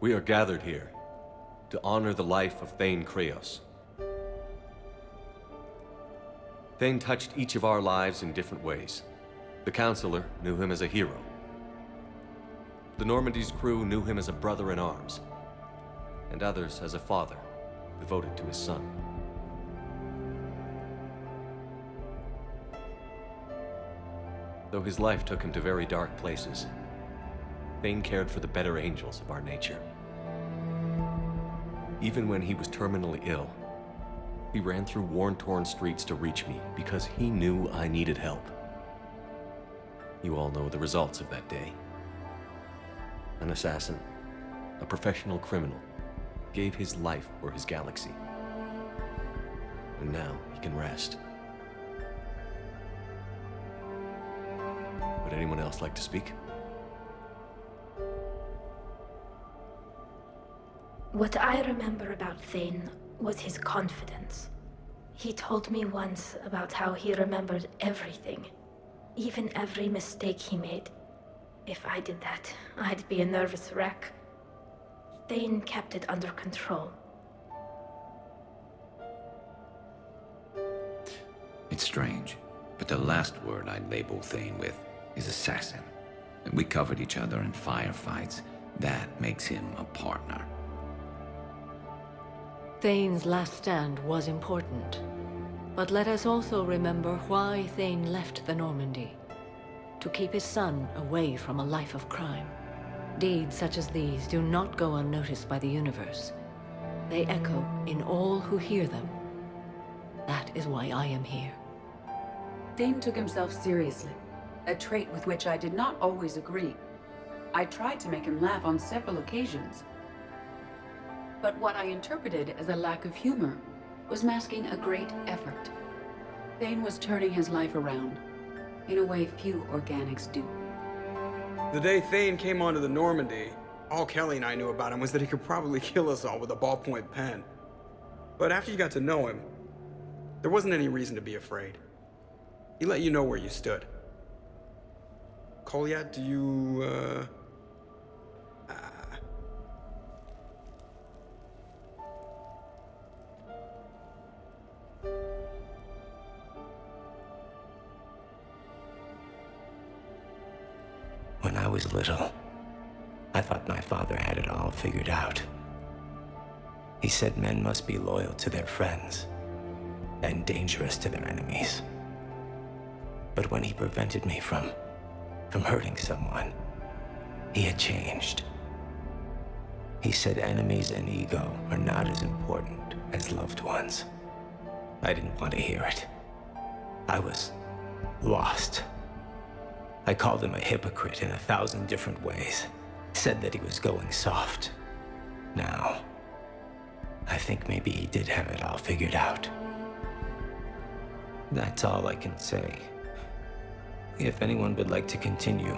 We are gathered here to honor the life of Thane Kreos. Thane touched each of our lives in different ways. The Counselor knew him as a hero. The Normandy's crew knew him as a brother in arms, and others as a father devoted to his son. Though his life took him to very dark places, Thane cared for the better angels of our nature. Even when he was terminally ill, he ran through worn-torn streets to reach me because he knew I needed help. You all know the results of that day. An assassin, a professional criminal, gave his life for his galaxy. And now he can rest. Would anyone else like to speak? What I remember about Thane was his confidence. He told me once about how he remembered everything, even every mistake he made. If I did that, I'd be a nervous wreck. Thane kept it under control. It's strange, but the last word I'd label Thane with is assassin. And we covered each other in firefights. That makes him a partner. Thane's last stand was important. But let us also remember why Thane left the Normandy. To keep his son away from a life of crime. Deeds such as these do not go unnoticed by the universe. They echo in all who hear them. That is why I am here. Thane took himself seriously, a trait with which I did not always agree. I tried to make him laugh on several occasions. But what I interpreted as a lack of humor was masking a great effort. Thane was turning his life around, in a way few organics do. The day Thane came onto the Normandy, all Kelly and I knew about him was that he could probably kill us all with a ballpoint pen. But after you got to know him, there wasn't any reason to be afraid. He let you know where you stood. Kolyat, do you, When I was little, I thought my father had it all figured out. He said men must be loyal to their friends and dangerous to their enemies. But when he prevented me from hurting someone, he had changed. He said enemies and ego are not as important as loved ones. I didn't want to hear it. I was lost. I called him a hypocrite in 1,000 different ways. Said that he was going soft. Now, I think maybe he did have it all figured out. That's all I can say. If anyone would like to continue,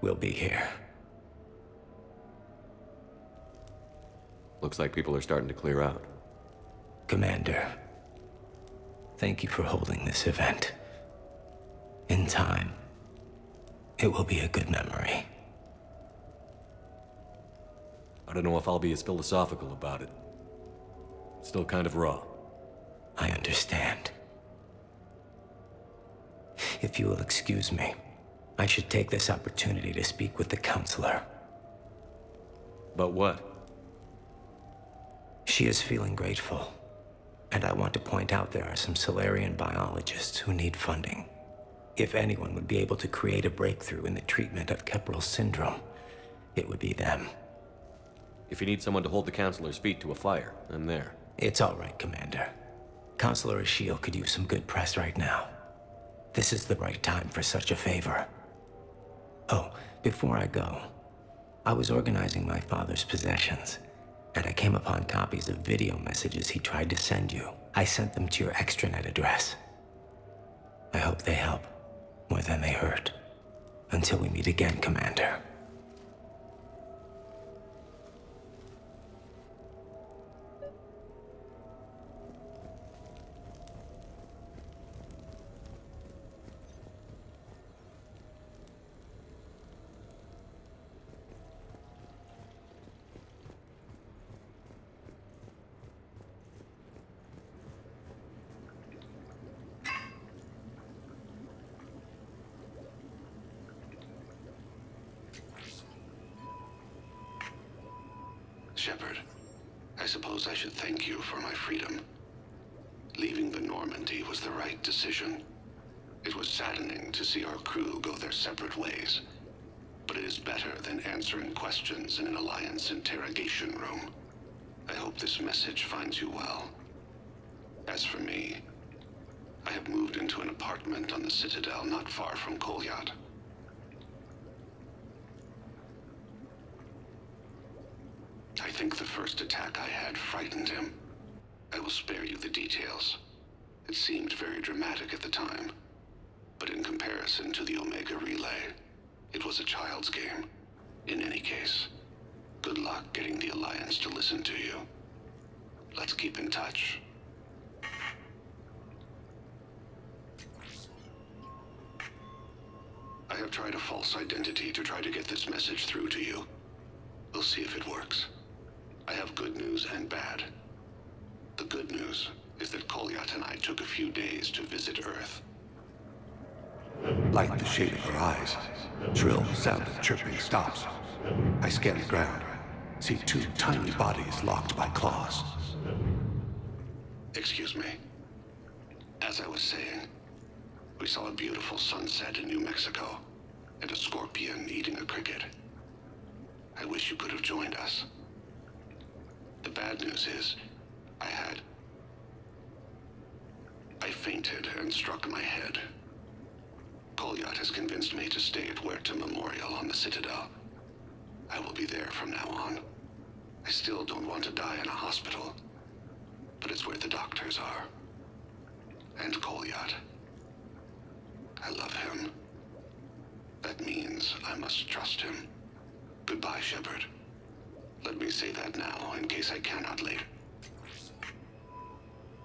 we'll be here. Looks like people are starting to clear out. Commander, thank you for holding this event. In time, it will be a good memory. I don't know if I'll be as philosophical about it. Still kind of raw. I understand. If you will excuse me, I should take this opportunity to speak with the Counselor. About what? She is feeling grateful, and I want to point out there are some Solarian biologists who need funding. If anyone would be able to create a breakthrough in the treatment of Keppel's syndrome, it would be them. If you need someone to hold the Counselor's feet to a fire, I'm there. It's all right, Commander. Counselor Ashiel could use some good press right now. This is the right time for such a favor. Oh, before I go, I was organizing my father's possessions, and I came upon copies of video messages he tried to send you. I sent them to your extranet address. I hope they help more than they hurt. Until we meet again, Commander. Shepard, I suppose I should thank you for my freedom. Leaving the Normandy was the right decision. It was saddening to see our crew go their separate ways, but it is better than answering questions in an Alliance interrogation room. I hope this message finds you well. As for me, I have moved into an apartment on the Citadel not far from Kolyat. I think the first attack I had frightened him. I will spare you the details. It seemed very dramatic at the time, but in comparison to the Omega Relay, it was a child's game. In any case, good luck getting the Alliance to listen to you. Let's keep in touch. I have tried a false identity to try to get this message through to you. We'll see if it works. I have good news and bad. The good news is that Kolyat and I took a few days to visit Earth. Like the shade of her eyes. Shrill sound of chirping stops. I scan the ground. See two tiny bodies locked by claws. Excuse me. As I was saying, we saw a beautiful sunset in New Mexico, and a scorpion eating a cricket. I wish you could have joined us. The bad news is, I fainted and struck my head. Kolyat has convinced me to stay at Huerta Memorial on the Citadel. I will be there from now on. I still don't want to die in a hospital, but it's where the doctors are. And Kolyat. I love him. That means I must trust him. Goodbye, Shepard. Let me say that now, in case I cannot later.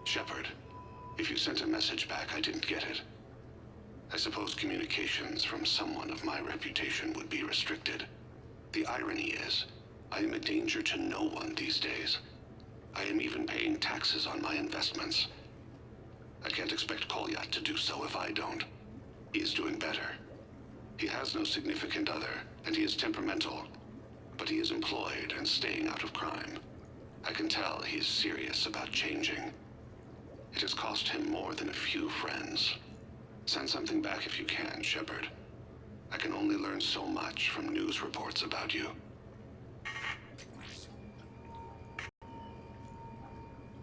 Shepard, if you sent a message back, I didn't get it. I suppose communications from someone of my reputation would be restricted. The irony is, I am a danger to no one these days. I am even paying taxes on my investments. I can't expect Kolyat to do so if I don't. He is doing better. He has no significant other, and he is temperamental. But he is employed and staying out of crime. I can tell he is serious about changing. It has cost him more than a few friends. Send something back if you can, Shepard. I can only learn so much from news reports about you.